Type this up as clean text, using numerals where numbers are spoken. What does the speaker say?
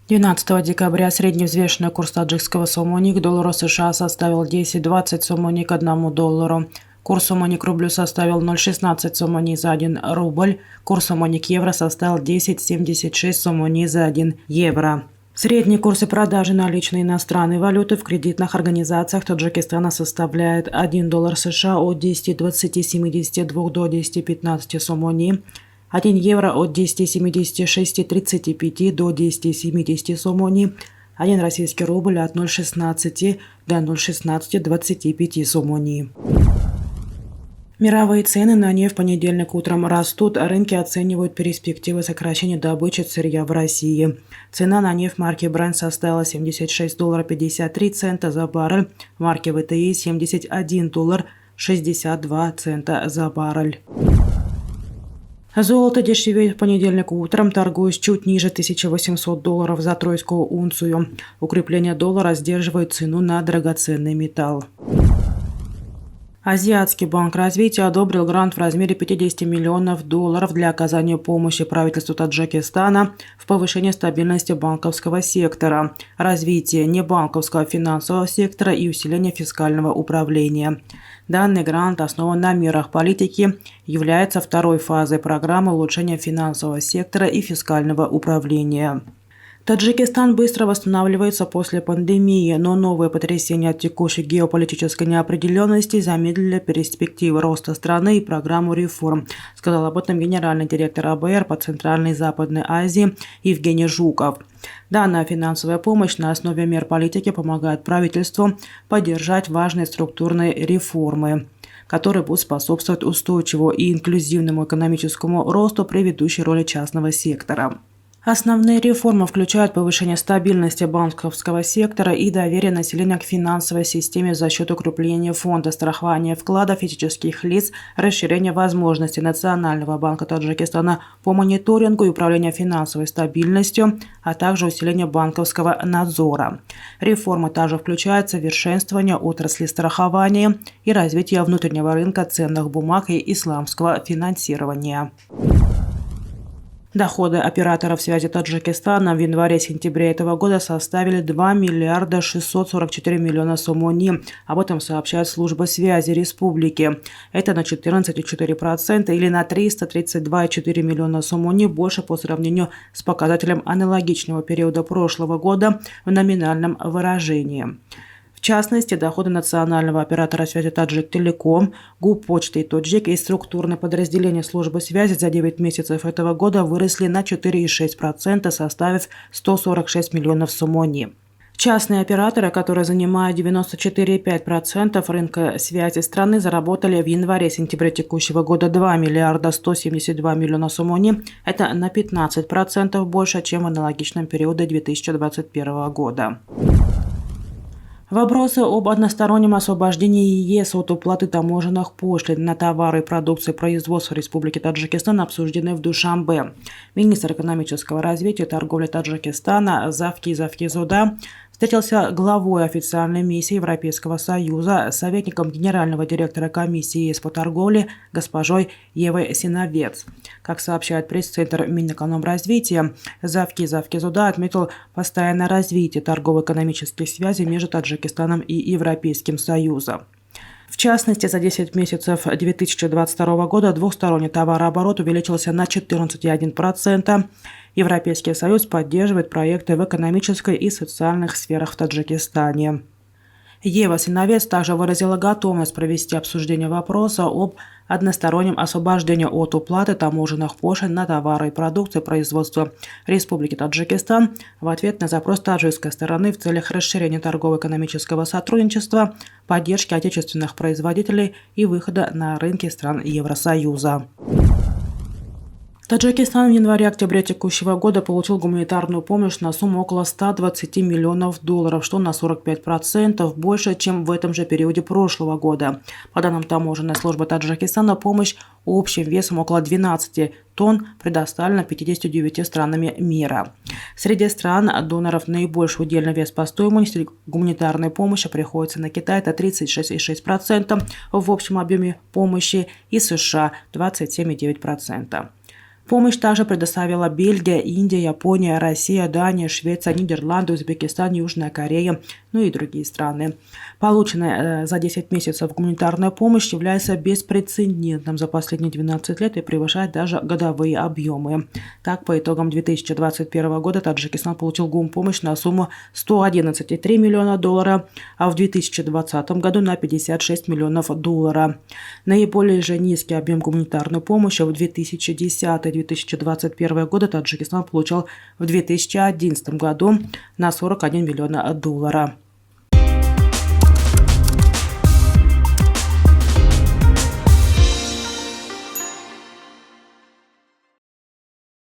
12 декабря средневзвешенный курс таджикского сомони к доллару США составил 10,20 сомони к $1. Курс сомони к рублю составил 0,16 сомони за 1 рубль. Курс сомони к евро составил 10,76 сомони за 1 евро. Средние курсы продажи наличной иностранной валюты в кредитных организациях Таджикистана составляет $1 США от 10,2072 до 10,15 сомони, 1 евро от 10,7635 до 10,70 сомони, 1 российский рубль от 0,16 до 0,1625 сомони. Мировые цены на нефть в понедельник утром растут, а рынки оценивают перспективы сокращения добычи сырья в России. Цена на нефть марки Brent составила $76.53 за баррель, марки WTI $71.62 за баррель. Золото дешевеет в понедельник утром, торгуясь чуть ниже $1800 за тройскую унцию. Укрепление доллара сдерживает цену на драгоценный металл. Азиатский банк развития одобрил грант в размере $50 миллионов для оказания помощи правительству Таджикистана в повышении стабильности банковского сектора, развития небанковского финансового сектора и усиления фискального управления. Данный грант основан на мерах политики, является второй фазой программы улучшения финансового сектора и фискального управления. Таджикистан быстро восстанавливается после пандемии, но новые потрясения от текущей геополитической неопределенности замедлили перспективы роста страны и программу реформ, сказал об этом генеральный директор АБР по Центральной и Западной Азии Евгений Жуков. Данная финансовая помощь на основе мер политики помогает правительству поддержать важные структурные реформы, которые будут способствовать устойчивому и инклюзивному экономическому росту при ведущей роли частного сектора. Основные реформы включают повышение стабильности банковского сектора и доверия населения к финансовой системе за счет укрепления фонда страхования вкладов физических лиц, расширения возможностей Национального банка Таджикистана по мониторингу и управлению финансовой стабильностью, а также усиление банковского надзора. Реформы также включают совершенствование отрасли страхования и развитие внутреннего рынка ценных бумаг и исламского финансирования. Доходы операторов связи Таджикистана в январе-сентябре этого года составили 2 миллиарда 644 миллиона сомони. Об этом сообщает служба связи республики. Это на 14,4% или на 332,4 миллиона сомони больше по сравнению с показателем аналогичного периода прошлого года в номинальном выражении. В частности, доходы национального оператора связи Таджик-Телеком, ГУП почты и Тоджик и структурные подразделения службы связи за 9 месяцев этого года выросли на 4,6%, составив 146 миллионов сомони. Частные операторы, которые занимают 94,5% рынка связи страны, заработали в январе-сентябре текущего года 2 миллиарда 172 миллиона сомони. Это на 15% больше, чем в аналогичном периоде 2021 года. Вопросы об одностороннем освобождении ЕС от уплаты таможенных пошлин на товары и продукцию производства Республики Таджикистан обсуждены в Душанбе. Министр экономического развития и торговли Таджикистана Завки Завкизода встретился главой официальной миссии Европейского Союза, советником генерального директора комиссии ЕС по торговле госпожой Евой Синовец. Как сообщает пресс-центр Минэкономразвития, Завки Завкизода отметил постоянное развитие торгово-экономических связей между Таджикистаном и Европейским Союзом. В частности, за 10 месяцев 2022 года двухсторонний товарооборот увеличился на 14,1%. Европейский Союз поддерживает проекты в экономической и социальных сферах в Таджикистане. Ева Синовец также выразила готовность провести обсуждение вопроса об одностороннем освобождении от уплаты таможенных пошлин на товары и продукцию производства Республики Таджикистан в ответ на запрос таджикской стороны в целях расширения торгово-экономического сотрудничества, поддержки отечественных производителей и выхода на рынки стран Евросоюза. Таджикистан в январе-октябре текущего года получил гуманитарную помощь на сумму около 120 миллионов долларов, что на 45% больше, чем в этом же периоде прошлого года. По данным таможенной службы Таджикистана, помощь общим весом около 12 тонн предоставлена 59 странами мира. Среди стран-доноров наибольший удельный вес по стоимости гуманитарной помощи приходится на Китай, это 36,6% в общем объеме помощи, и США 27,9%. Помощь также предоставила Бельгия, Индия, Япония, Россия, Дания, Швеция, Нидерланды, Узбекистан, Южная Корея, ну и другие страны. Полученная за 10 месяцев гуманитарная помощь является беспрецедентным за последние 12 лет и превышает даже годовые объемы. Так, по итогам 2021 года Таджикистан получил гумпомощь на сумму $111,3 миллиона, а в 2020 году на $56 миллионов. Наиболее же низкий объем гуманитарной помощи в 2010-2021 годы Таджикистан получал в 2011 году на $41 миллион.